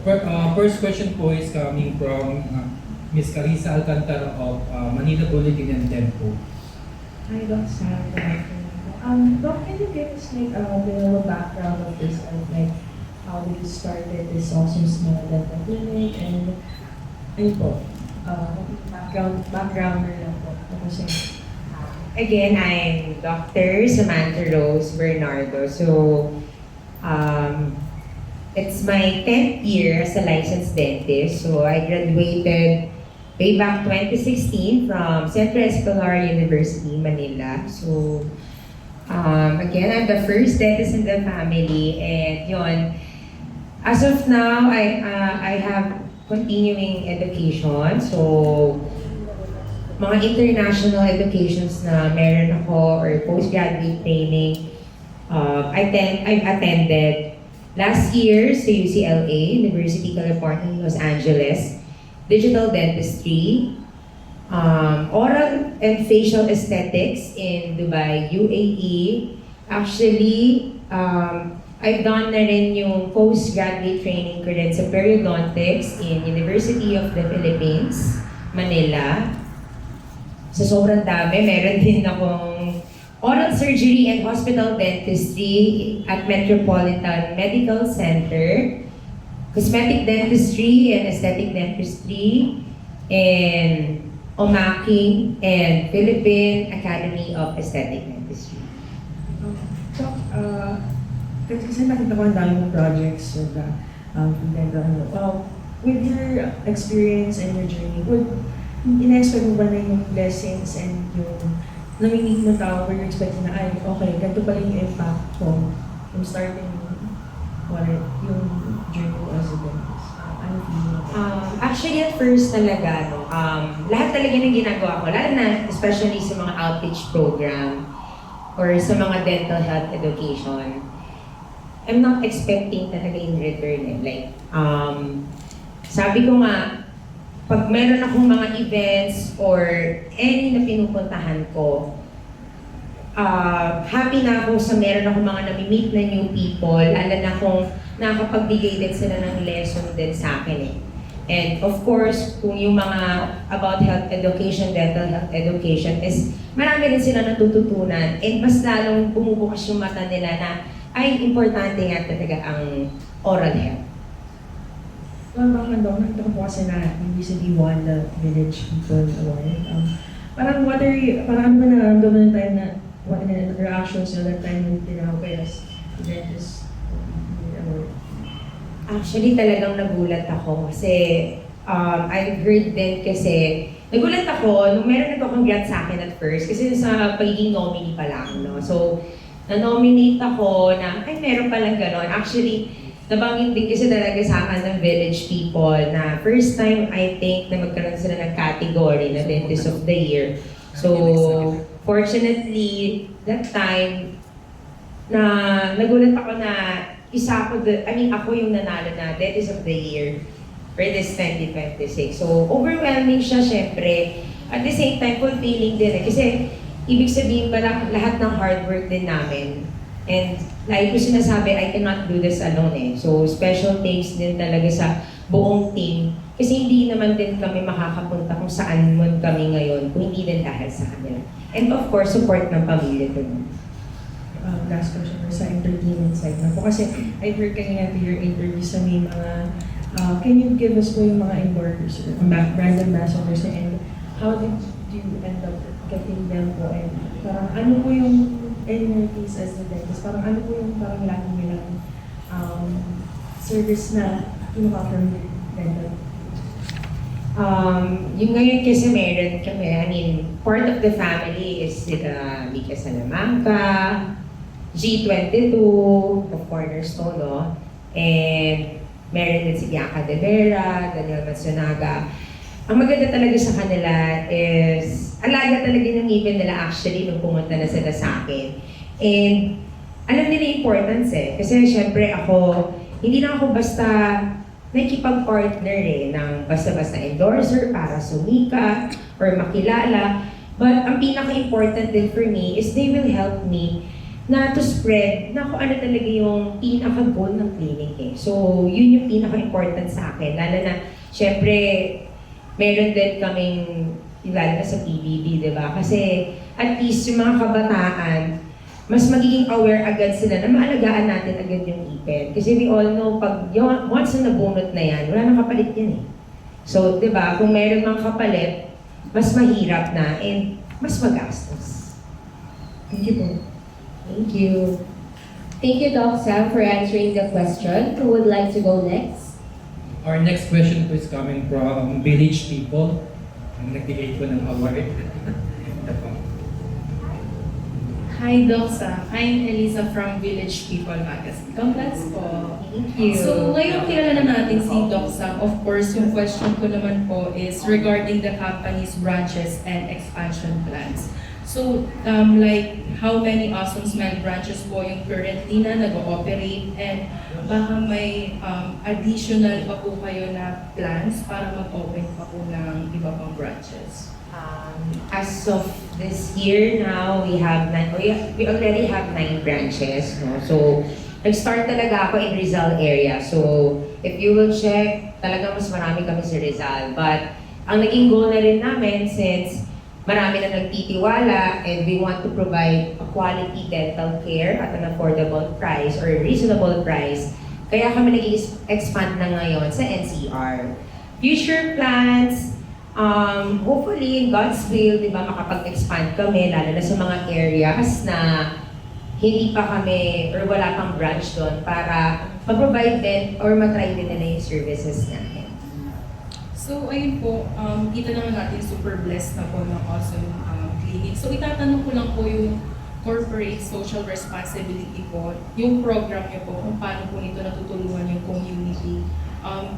First question po is coming from Ms. Carissa Alcantara of Manila Bulletin and Tempo. Hi, Doc Sam. Good afternoon. Doc, can you give us like a little background of this, like how you started this Awesome Smile Dental Clinic and ano po, backgrounder lang po. Ako siya. Again, I'm Dr. Samantha Rose Bernardo. So, it's my 10th year as a licensed dentist. So, I graduated way back 2016 from Central Escolar University, Manila. So, again, I'm the first dentist in the family. And yun, as of now, I have continuing education. So, mga international educations na meron ako or postgraduate training, I've attended last year sa UCLA, University California, Los Angeles, digital dentistry, oral and facial aesthetics in Dubai, UAE. Actually, I've done na rin yung postgraduate training ko rin sa periodontics in University of the Philippines, Manila. Sa sobrang dami, meron din akong oral surgery and hospital dentistry at Metropolitan Medical Center, cosmetic dentistry and aesthetic dentistry, and OMAKI and Philippine Academy of Aesthetic Dentistry. Doc, kasi nakita ko ang dami ng projects with the dental. With your experience and your journey, in-expect mo ba na yung blessings and yung nami-meet mo tao where you're expecting na, ay, okay, ganito pala yung impact ko from starting yung journey ko as a dentist? Ano feeling mo? Actually, at first talaga, no, lahat talaga ng ginagawa ko, lalo na especially sa mga outreach program or sa mga dental health education, I'm not expecting talaga in return. Like, sabi ko nga, pag meron akong mga events or any na pinupuntahan ko, happy na ako sa meron akong mga nami-meet na new people, lalo na kung nakapagbigay din sila ng lesson din sa akin eh. And of course, kung yung mga about health education, dental health education is marami rin sila natututunan and mas lalong bumubukas yung mata nila na ay importante nga talaga ang oral health. Bakit daw, nakita ko po kasi na you recently won the Village People Award. Parang ano ba nararamdaman ng time na, what are the reactions nyo that time when tinawag kayo as dentist award? Actually, talagang nagulat ako kasi I heard din kasi, nagulat ako nung meron nagko-congrats sa akin at first kasi sa pagiging nominee pa lang, no? So, na-nominate ako na, ay meron palang gano'n. Actually, nabanggit din kasi talaga sa akin ng Village People na first time I think na magkaroon sila ng category na Dentist of the Year. So, fortunately, that time, na nagulat ako na isa ako, ako yung nanalo na Dentist of the Year for this 2026. So, overwhelming siya syempre. At the same time, fulfilling din kasi ibig sabihin ba lahat ng hard work din namin. And like ko sinasabi, I cannot do this alone eh. So, special thanks din talaga sa buong team. Kasi hindi naman din kami makakapunta kung saan man kami ngayon kung hindi din dahil sa kanila. And of course, support ng pamilya ko. Last question or sa entertainment side na po. Kasi I heard kanina to your interview sa may mga, can you give us po yung mga endorse or brand ambassadors and how did you end up getting them po and parang ano po yung in your case as a dentist, parang ano po yung parang lagi nilang service na kinuha from dental? Yung ngayon kasi meron kami, I mean, part of the family is sila Mika Salamanca, G22 of Cornerstone, no? And meron din si Bianca De Vera, Daniel Matsunaga. Ang maganda talaga sa kanila is, alaga talaga ng ngipin nila actually nung pumunta na sila sa akin. And alam nila yung importance eh. Kasi syempre ako, hindi na ako basta nakikipag-partner eh ng basta-basta endorser para sumika or makilala. But ang pinaka-important din for me is they will help me na to spread na kung ano talaga yung pinaka-goal ng clinic eh. So, yun yung pinaka-important sa akin. Lalo na, syempre, meron din kaming, lalo na sa PBB, di ba? Kasi at least yung mga kabataan, mas magiging aware agad sila na maalagaan natin agad yung ipin. Kasi we all know, pag once na nabunot na yan, wala nang kapalit yan eh. So, di ba, kung meron mang kapalit, mas mahirap na and mas magastos. Thank you po. Thank you. Thank you, Doc Sam, for answering the question. Who would like to go next? Our next question po is coming from Village People. Ang nagbigay po ng award. Ito po. Hi, Doc Sam. I'm Elisa from Village People Magazine. Congrats po. Thank you. So, ngayon kilala na natin si Doc Sam. Of course, yung question ko naman po is regarding the company's branches and expansion plans. So, like, how many Awesome Smile branches po yung currently na nag-ooperate, and baka may additional pa po kayo na plans para mag-open pa po ng iba pang branches? As of this year now, we already have 9 branches. No? So, nag-start talaga ako in Rizal area. So, if you will check, talaga mas marami kami sa Rizal. But, ang naging goal na rin namin, since marami na nagtitiwala and we want to provide a quality dental care at an affordable price or reasonable price, kaya kami nag-expand na ngayon sa NCR. Future plans, hopefully in God's will, di ba, makapag-expand kami, lalo na sa mga areas na hindi pa kami or wala pang branch doon para mag-provide din or matry din nila yung services natin. So, ayun po, kita naman natin super blessed na po ng Awesome Clinic. So, itatanong ko lang po yung corporate social responsibility po, yung program niyo po, kung paano po nito natutulungan yung community,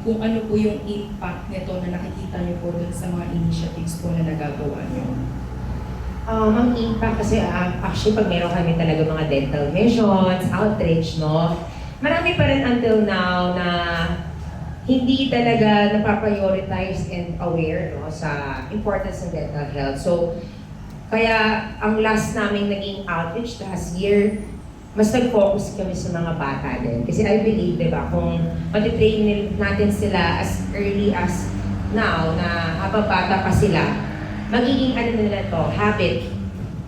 kung ano po yung impact nito na nakikita niyo po dun sa mga initiatives po na nagagawa niyo. Ang impact kasi, actually, pag meron kami talaga mga dental missions, outreach, no? Marami pa rin until now na hindi talaga napaprioritize and aware, no, sa importance ng dental health. So, kaya ang last naming naging outreach last year, mas nag-focus kami sa mga bata din. Kasi I believe, di ba, kung matitrain natin sila as early as now, na habang bata pa sila, magiging ano nila to, habit.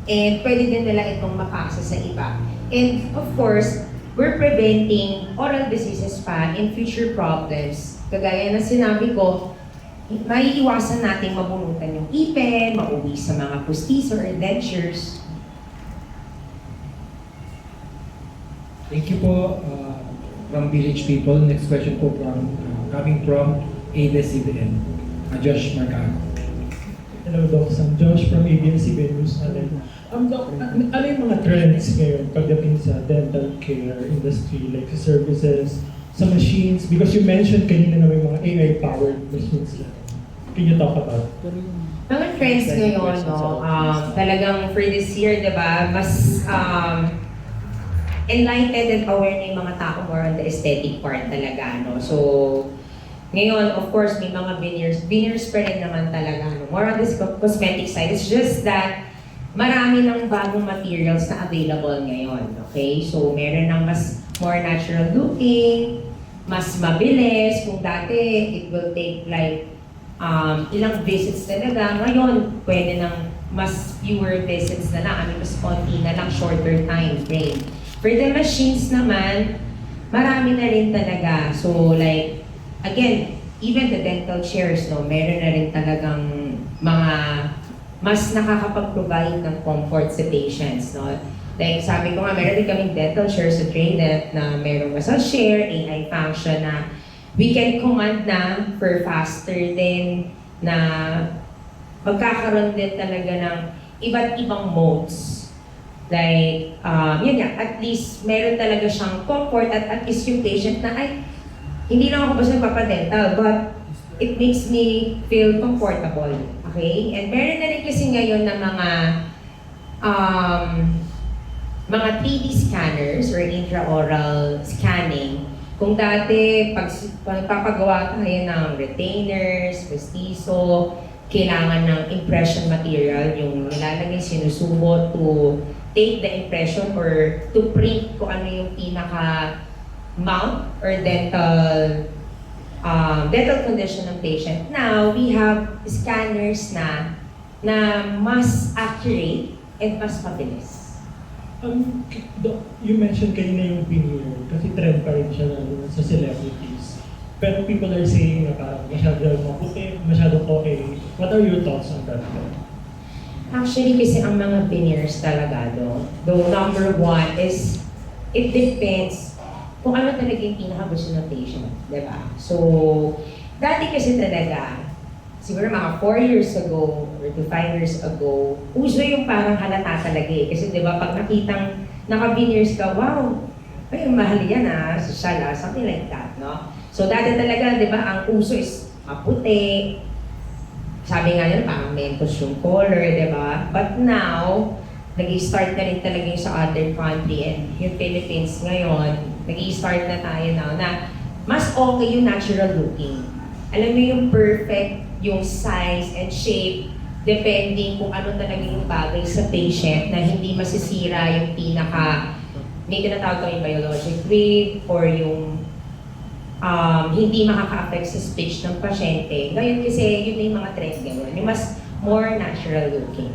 And pwede din nila itong mapasa sa iba. And of course, we're preventing oral diseases pa in future problems. Kagaya na sinabi ko, maiiwasan natin mabunutan yung ipin, mauwi sa mga pustiso or dentures. Thank you po from Village People. Next question po coming from ABS-CBN. Josh Marcano. Hello, Doc Sam. Josh from ABS-CBN News natin. Doc, ano yung mga trends ngayon pagdating sa dental care industry, like sa services, sa machines? Because you mentioned kanina na may mga AI-powered machines na. Can you talk about it? Mga trends ngayon, no, talagang for this year, di ba, mas enlightened and aware na yung mga tao more on the aesthetic part talaga, no. So, ngayon, of course, may mga veneers pa rin naman talaga, no? More on this cosmetic side. It's just that marami ng bagong materials na available ngayon, okay? So, meron ng mas more natural looking, mas mabilis. Kung dati, it will take like ilang visits talaga. Ngayon, pwede ng mas fewer visits na lang. I mean, mas konti na lang, shorter time frame. For the machines naman, marami na rin talaga. So, like, again, even the dental chairs, no, meron na rin talagang mga mas nakakapag-provide ng comfort sa patients, no? Like, sabi ko nga, meron din kaming dental chairs sa TrainNet na merong massage chair, AI function na we can command na for faster din na magkakaroon din talaga ng iba't ibang modes. Like, yun nga, at least meron talaga siyang comfort at least yung patient na, ay, hindi lang ako basta nagpapadental, but it makes me feel comfortable. Okay? And meron na rin kasi ngayon na mga 3D scanners or intraoral scanning. Kung dati, pag papagawa tayo ng retainers, mestizo, kailangan ng impression material, yung nilalagay sinusubot to take the impression or to print kung ano yung pinaka mouth or dental condition ng patient. Now, we have scanners na mas accurate and mas mabilis. Doc, you mentioned kanina yung veneer, kasi trend pa rin siya lalo sa celebrities. Pero people are saying na parang masyadong maputi, masyadong okay. What are your thoughts on that? Actually, kasi ang mga veneers talaga, though number one is, it depends kung ano talaga yung pinaka-gusto ng patient, di ba? So, dati kasi talaga, siguro mga 4 years ago or to 5 years ago, uso yung parang halata talaga eh. Kasi di ba, pag nakitang naka-veneers ka, wow, ay, mahal yan social something like that, no? So, dati talaga, di ba, ang uso is maputi, sabi nga nila, parang mentos yung color, di ba? But now, nag-i-start na rin talaga yung sa other country and yung Philippines ngayon, nag-i-start na tayo now na mas okay yung natural looking. Alam mo yung perfect, yung size and shape, depending kung ano talaga yung bagay sa patient na hindi masisira yung may tinatawag yung biologic weight or yung hindi makaka-affect sa speech ng pasyente. Ngayon kasi yun na yung mga trend ngayon, yung mas more natural looking.